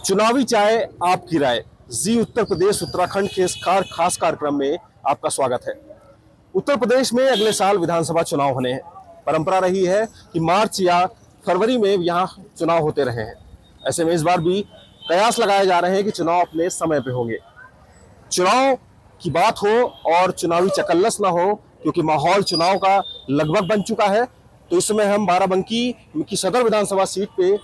चुनावी चाय आपकी राय जी उत्तर प्रदेश उत्तराखंड के इस खास कार्यक्रम में आपका स्वागत है। उत्तर प्रदेश में अगले साल विधानसभा चुनाव होने हैं। परंपरा रही है कि मार्च या फरवरी में यहाँ चुनाव होते रहे हैं। ऐसे में इस बार भी कयास लगाए जा रहे हैं कि चुनाव अपने समय पे होंगे। चुनाव की बात हो और चुनावी चकल्लस ना हो, क्योंकि माहौल चुनाव का लगभग बन चुका है। तो इस समय हम बाराबंकी की सदर विधानसभा सीट पे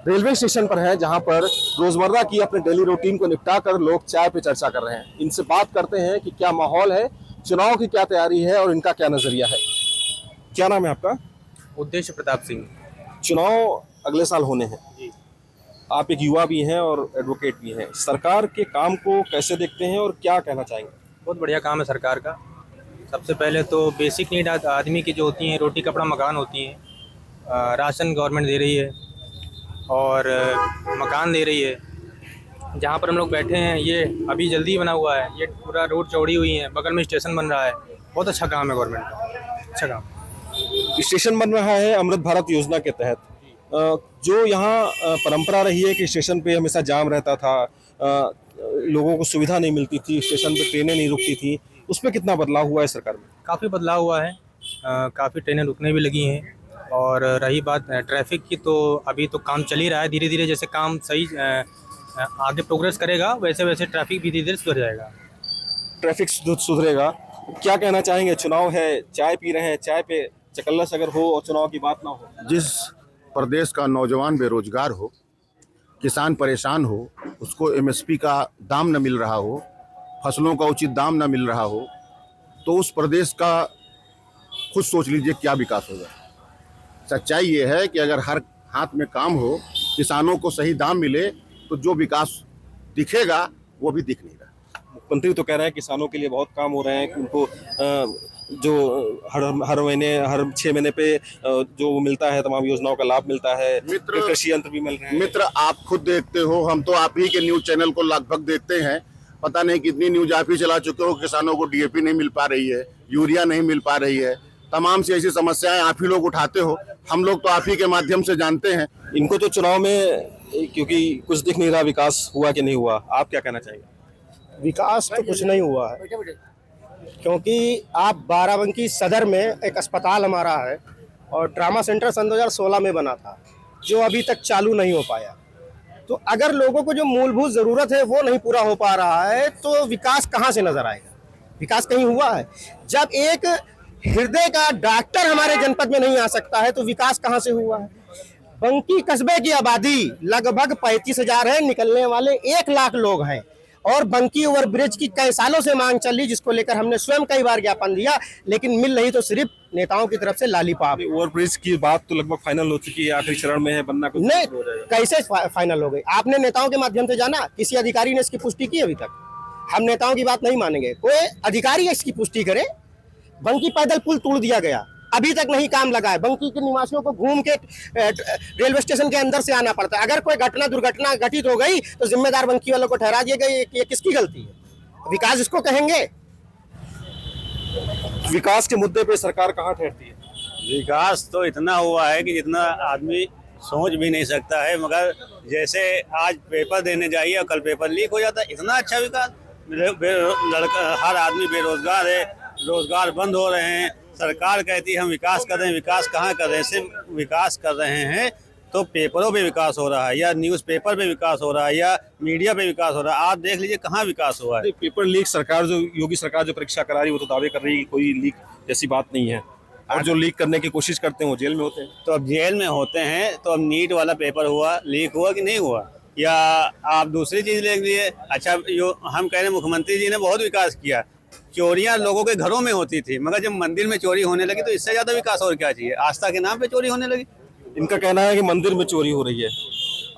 रेलवे स्टेशन पर है, जहां पर रोजमर्रा की अपने डेली रूटीन को निपटा कर लोग चाय पे चर्चा कर रहे हैं। इनसे बात करते हैं कि क्या माहौल है, चुनाव की क्या तैयारी है और इनका क्या नजरिया है। क्या नाम है आपका? उद्देश्य प्रताप सिंह। चुनाव अगले साल होने हैं जी। आप एक युवा भी हैं और एडवोकेट भी हैं। सरकार के काम को कैसे देखते हैं और क्या कहना चाहेंगे? बहुत बढ़िया काम है सरकार का। सबसे पहले तो बेसिक नीड आदमी की जो होती हैं, रोटी कपड़ा मकान होती हैं, राशन गवर्नमेंट दे रही है और मकान दे रही है। जहाँ पर हम लोग बैठे हैं ये अभी जल्दी बना हुआ है, ये पूरा रोड चौड़ी हुई है, बगल में स्टेशन बन रहा है। बहुत अच्छा काम है गवर्नमेंट का, अच्छा काम। स्टेशन बन रहा है अमृत भारत योजना के तहत। जो यहाँ परंपरा रही है कि स्टेशन पे हमेशा जाम रहता था, लोगों को सुविधा नहीं मिलती थी, स्टेशन पे ट्रेनें नहीं रुकती थी, उसमें कितना बदलाव हुआ है सरकार में? काफ़ी बदलाव हुआ है, काफ़ी ट्रेनें रुकने भी लगी हैं। और रही बात ट्रैफिक की, तो अभी तो काम चल ही रहा है। धीरे धीरे जैसे काम सही आगे प्रोग्रेस करेगा वैसे वैसे ट्रैफिक भी धीरे धीरे सुधर जाएगा। ट्रैफिक सुधरेगा। क्या कहना चाहेंगे? चुनाव है, चाय पी रहे हैं, चाय पे चकल्लस अगर हो और चुनाव की बात ना हो। जिस प्रदेश का नौजवान बेरोजगार हो, किसान परेशान हो, उसको एमएसपी का दाम न मिल रहा हो, फसलों का उचित दाम न मिल रहा हो, तो उस प्रदेश का खुद सोच लीजिए क्या विकास होगा। सच्चाई ये है कि अगर हर हाथ में काम हो, किसानों को सही दाम मिले, तो जो विकास दिखेगा वो भी दिख नहीं रहा। मुख्यमंत्री तो कह रहे हैं किसानों के लिए बहुत काम हो रहे हैं, कि उनको जो हर महीने, हर 6 महीने पे जो मिलता है, तमाम योजनाओं का लाभ मिलता है। कृषि यंत्र भी मिल रहे हैं। मित्र, आप खुद देखते हो, हम तो आप ही के न्यूज चैनल को लगभग देखते हैं। पता नहीं कितनी न्यूज आप ही चला चुके हो। किसानों को डीएपी नहीं मिल पा रही है, यूरिया नहीं मिल पा रही है, तमाम सी ऐसी समस्याएं आप ही लोग उठाते हो। हम लोग तो आप ही के माध्यम से जानते हैं। इनको तो चुनाव में क्योंकि कुछ दिख नहीं रहा, विकास हुआ कि नहीं हुआ, आप क्या कहना चाहेंगे? विकास तो कुछ नहीं हुआ है, क्योंकि आप बाराबंकी सदर में एक अस्पताल हमारा है और ट्रामा सेंटर सन 2016 में बना था, जो अभी तक चालू नहीं हो पाया। तो अगर लोगों को जो मूलभूत ज़रूरत है वो नहीं पूरा हो पा रहा है, तो विकास कहाँ से नजर आएगा? विकास कहीं हुआ है? जब एक हृदय का डॉक्टर हमारे जनपद में नहीं आ सकता है, तो विकास कहाँ से हुआ है? बंकी कस्बे की आबादी लगभग 35,000 है, निकलने वाले 1 लाख लोग हैं। और बंकी ओवर ब्रिज की कई सालों से मांग चली, जिसको लेकर हमने स्वयं कई बार ज्ञापन दिया, लेकिन मिल रही तो सिर्फ नेताओं की तरफ से लालीपाप। ओवर ब्रिज की बात तो लगभग फाइनल हो चुकी है, आखिरी चरण में है, बनना कुछ नहीं, कैसे फाइनल हो गई? आपने नेताओं के माध्यम से जाना? किसी अधिकारी ने इसकी पुष्टि की अभी तक? हम नेताओं की बात नहीं मानेंगे, कोई अधिकारी इसकी पुष्टि करे। बंकी पैदल पुल तोड़ दिया गया, अभी तक नहीं काम लगा है। बंकी के निवासियों को घूम के रेलवे स्टेशन के अंदर से आना पड़ता है। अगर कोई दुर्घटना घटित हो गई तो जिम्मेदार बंकी वालों को ठहरा दिया गया। ये किसकी गलती है? विकास इसको कहेंगे? विकास के मुद्दे पे सरकार कहाँ ठहरती है? विकास तो इतना हुआ है कि जितना आदमी सोच भी नहीं सकता है। मगर जैसे आज पेपर देने जाइए और कल पेपर लीक हो जाता है, इतना अच्छा विकास। लड़का हर आदमी बेरोजगार है, रोजगार बंद हो रहे हैं। सरकार कहती है हम विकास कर रहे हैं, विकास कहाँ कर रहे हैं? सिर्फ विकास कर रहे हैं तो पेपरों पे विकास हो रहा है, या न्यूज़पेपर पे विकास हो रहा है, या मीडिया पे विकास हो रहा है। आप देख लीजिए कहाँ विकास हुआ है। पेपर लीक सरकार, जो योगी सरकार जो परीक्षा करा रही है, वो तो दावे कर रही है कोई लीक जैसी बात नहीं है। और जो लीक करने की कोशिश करते हैं वो जेल में होते हैं। तो अब जेल में होते हैं, तो अब नीट वाला पेपर हुआ, लीक हुआ कि नहीं हुआ? या आप दूसरी चीज़ देख लीजिए। अच्छा, जो हम कह रहे हैं मुख्यमंत्री जी ने बहुत विकास किया। चोरियां लोगों के घरों में होती थी, मगर जब मंदिर में चोरी होने लगी तो इससे ज्यादा विकास और क्या चाहिए? आस्था के नाम पे चोरी होने लगी। इनका कहना है कि मंदिर में चोरी हो रही है,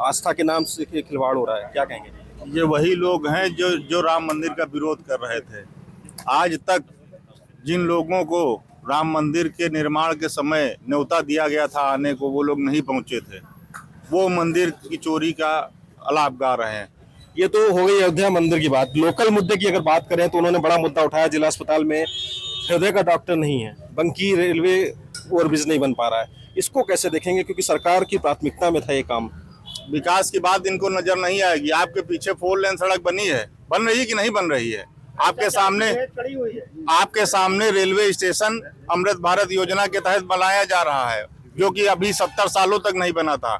आस्था के नाम से खिलवाड़ हो रहा है। क्या कहेंगे? ये वही लोग हैं जो राम मंदिर का विरोध कर रहे थे। आज तक जिन लोगों को राम मंदिर के निर्माण के समय न्योता दिया गया था आने को, वो लोग नहीं पहुंचे थे। वो मंदिर की चोरी का अलाप गा रहे हैं। ये तो हो गई अयोध्या मंदिर की बात। लोकल मुद्दे की अगर बात करें तो उन्होंने बड़ा मुद्दा उठाया, जिला अस्पताल में हृदय का डॉक्टर नहीं है, बंकी रेलवे ओवरब्रिज नहीं बन पा रहा है। इसको कैसे देखेंगे? क्योंकि सरकार की प्राथमिकता में था ये काम। विकास की बात इनको नजर नहीं आएगी। आपके पीछे 4 लेन सड़क बनी है, बन रही है कि नहीं बन रही है? आपके सामने रेलवे स्टेशन अमृत भारत योजना के तहत बनाया जा रहा है, जो कि अभी 70 सालों तक नहीं बना था।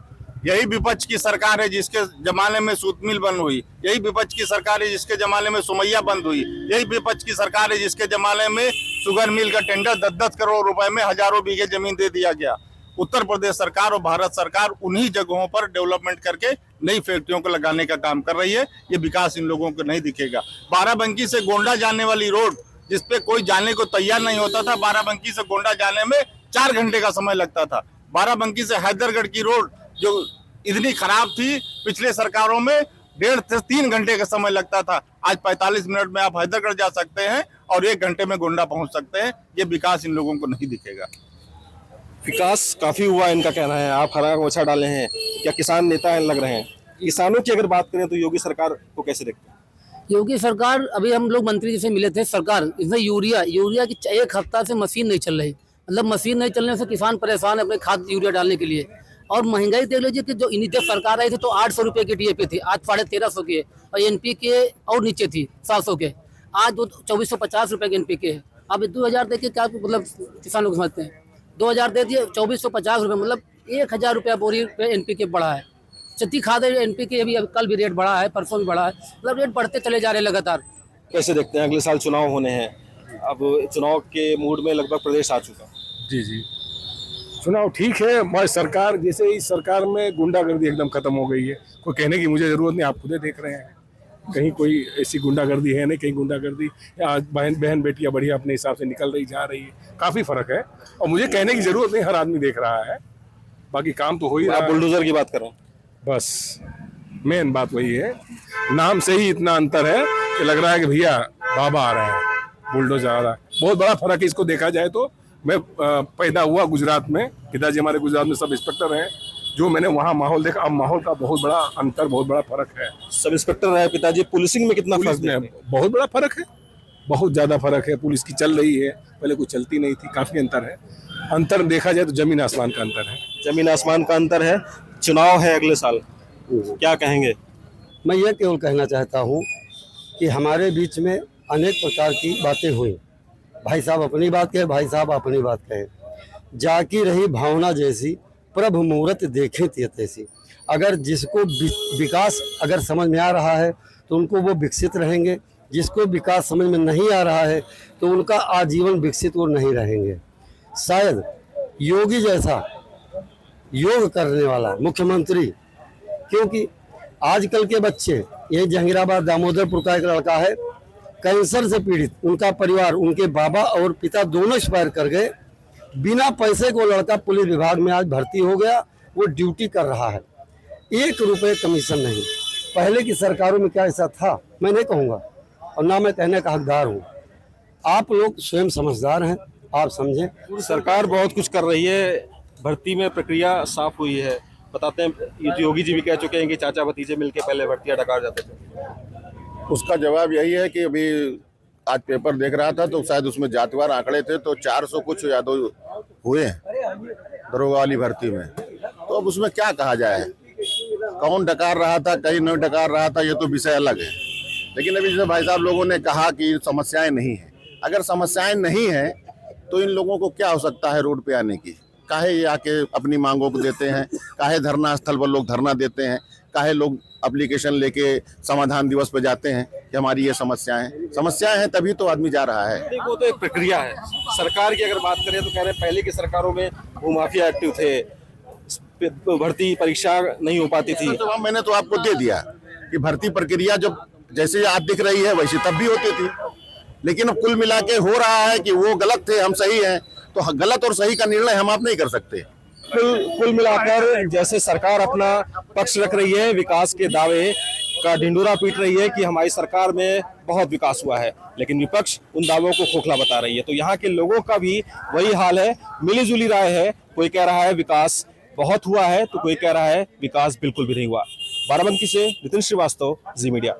यही विपक्ष की सरकार है जिसके जमाने में सूत मिल बंद हुई, यही विपक्ष की सरकार है जिसके जमाने में सुमैया बंद हुई, यही विपक्ष की सरकार है जिसके जमाने में शुगर मिल का टेंडर 10-10 करोड़ रुपए में हजारों बीघे जमीन दे दिया गया। उत्तर प्रदेश सरकार और भारत सरकार उन्हीं जगहों पर डेवलपमेंट करके नई फैक्ट्रियों को लगाने का काम कर रही है। ये विकास इन लोगों को नहीं दिखेगा। बाराबंकी से गोंडा जाने वाली रोड जिसपे कोई जाने को तैयार नहीं होता था, बाराबंकी से गोंडा जाने में 4 घंटे का समय लगता था। बाराबंकी से हैदरगढ़ की रोड जो इतनी खराब थी, पिछले सरकारों में 1.5 से 3 घंटे का समय लगता था। आज 45 मिनट में आप हैदरगढ़ जा सकते हैं और 1 घंटे में गोंडा पहुंच सकते हैं। ये विकास इन लोगों को नहीं दिखेगा। विकास काफी हुआ इनका कहना है। आप हरा गोछा डाले हैं, क्या किसान नेता लग रहे हैं? किसानों की अगर बात करें तो योगी सरकार को कैसे देखते हैं? योगी सरकार, अभी हम लोग मंत्री जी से मिले थे, सरकार इसमें यूरिया की 1 हफ्ता से मशीन नहीं चल रही। मतलब मशीन नहीं चलने से किसान परेशान है अपने खाद यूरिया डालने के लिए। और महंगाई देख लीजिए कि जो जब सरकार आई थी तो 800 रुपये की DAP थी, आज 1350 की है। और NPK और नीचे थी 700 के, आज वो 2450 रुपये की NPK है। अब 2000 देखिए क्या मतलब किसानों को समझते हैं, 2000 दे दिए 2450 रुपये, मतलब 1000 रुपया बोरी पे NPK बढ़ा है। छत्ती खाद NPK अभी कल भी रेट बढ़ा है, परसों भी बढ़ा है, मतलब रेट बढ़ते चले जा रहे हैं लगातार। कैसे देखते हैं? अगले साल चुनाव होने हैं, अब चुनाव के मूड में लगभग प्रदेश आ चुका। जी चुनाव ठीक है। हमारी सरकार, जैसे इस सरकार में गुंडागर्दी एकदम खत्म हो गई है। कोई कहने की मुझे जरूरत नहीं, आप खुद देख रहे हैं। कहीं कोई ऐसी गुंडागर्दी है नहीं, कहीं गुंडागर्दी आज बहन बेटियां बढ़िया अपने हिसाब से निकल रही जा रही है। काफी फर्क है और मुझे कहने की जरूरत नहीं, हर आदमी देख रहा है। बाकी काम तो हो ही रहा है। बुलडोजर की बात कर रहा हूँ, बस मेन बात वही है। नाम से ही इतना अंतर है कि लग रहा है कि भैया बाबा आ रहे हैं, बुलडोजर आ रहा है। बहुत बड़ा फर्क है इसको देखा जाए तो। मैं पैदा हुआ गुजरात में, पिताजी हमारे गुजरात में सब इंस्पेक्टर हैं। जो मैंने वहाँ माहौल देखा, अब माहौल का बहुत बड़ा अंतर, बहुत बड़ा फर्क है। सब इंस्पेक्टर रहे पिताजी, पुलिसिंग में कितना पुलिस में बहुत बड़ा फर्क है, बहुत ज्यादा फर्क है। पुलिस की चल रही है, पहले कुछ चलती नहीं थी, काफी अंतर है। अंतर देखा जाए तो जमीन आसमान का अंतर है। जमीन आसमान का अंतर है। चुनाव है अगले साल, क्या कहेंगे? मैं ये केवल कहना चाहता हूँ कि हमारे बीच में अनेक प्रकार की बातें हुई। भाई साहब अपनी बात कहे, भाई साहब अपनी बात कहे। जाकी रही भावना जैसी, प्रभु मुहूर्त देखे तैसी। अगर जिसको विकास अगर समझ में आ रहा है तो उनको वो विकसित रहेंगे, जिसको विकास समझ में नहीं आ रहा है तो उनका आजीवन विकसित वो नहीं रहेंगे। शायद योगी जैसा योग करने वाला मुख्यमंत्री, क्योंकि आजकल के बच्चे, ये जहांगीराबाद दामोदरपुर का एक लड़का है, कैंसर से पीड़ित, उनका परिवार, उनके बाबा और पिता दोनों एक्सपायर कर गए। बिना पैसे को लड़का पुलिस विभाग में आज भर्ती हो गया, वो ड्यूटी कर रहा है, 1 रुपये कमीशन नहीं। पहले की सरकारों में क्या ऐसा था? मैं नहीं कहूँगा और ना मैं कहने का हकदार हूँ। आप लोग स्वयं समझदार हैं, आप समझें। सरकार बहुत कुछ कर रही है, भर्ती में प्रक्रिया साफ हुई है। बताते हैं, ये तो योगी जी भी कह चुके हैं कि चाचा भतीजे मिलके पहले भर्तियां डकार जाते थे। उसका जवाब यही है कि अभी आज पेपर देख रहा था तो शायद उसमें जातिवार आंकड़े थे तो 400 कुछ यादव हुए हैं दरोगा वाली भर्ती में। तो अब उसमें क्या कहा जाए, कौन डकार रहा था, कहीं नहीं डकार रहा था, ये तो विषय अलग है। लेकिन अभी जैसे भाई साहब लोगों ने कहा कि समस्याएं नहीं हैं, अगर समस्याएं नहीं हैं तो इन लोगों को क्या हो सकता है रोड पे आने की? काहे ये आके अपनी मांगों को देते हैं, काहे धरना स्थल पर लोग धरना देते हैं, काहे लोग एप्लीकेशन लेके समाधान दिवस पे जाते हैं कि हमारी ये समस्याएं हैं, तभी तो आदमी जा रहा है। देखो, तो एक प्रक्रिया है। सरकार की अगर बात करें तो कह रहे हैं पहले की सरकारों में भूमाफिया एक्टिव थे, भर्ती परीक्षा नहीं हो पाती थी। तो मैंने तो आपको दे दिया कि भर्ती प्रक्रिया जब जैसे आज दिख रही है वैसी तब भी होती थी, लेकिन अब कुल मिला के हो रहा है कि वो गलत थे, हम सही हैं, तो गलत और सही का निर्णय हम आप नहीं कर सकते। कुल मिलाकर जैसे सरकार अपना पक्ष रख रही है, विकास के दावे का ढिंडोरा पीट रही है कि हमारी सरकार में बहुत विकास हुआ है, लेकिन विपक्ष उन दावों को खोखला बता रही है। तो यहाँ के लोगों का भी वही हाल है, मिली जुली राय है। कोई कह रहा है विकास बहुत हुआ है तो कोई कह रहा है विकास बिल्कुल भी नहीं हुआ। बाराबंकी से नितिन श्रीवास्तव, जी मीडिया।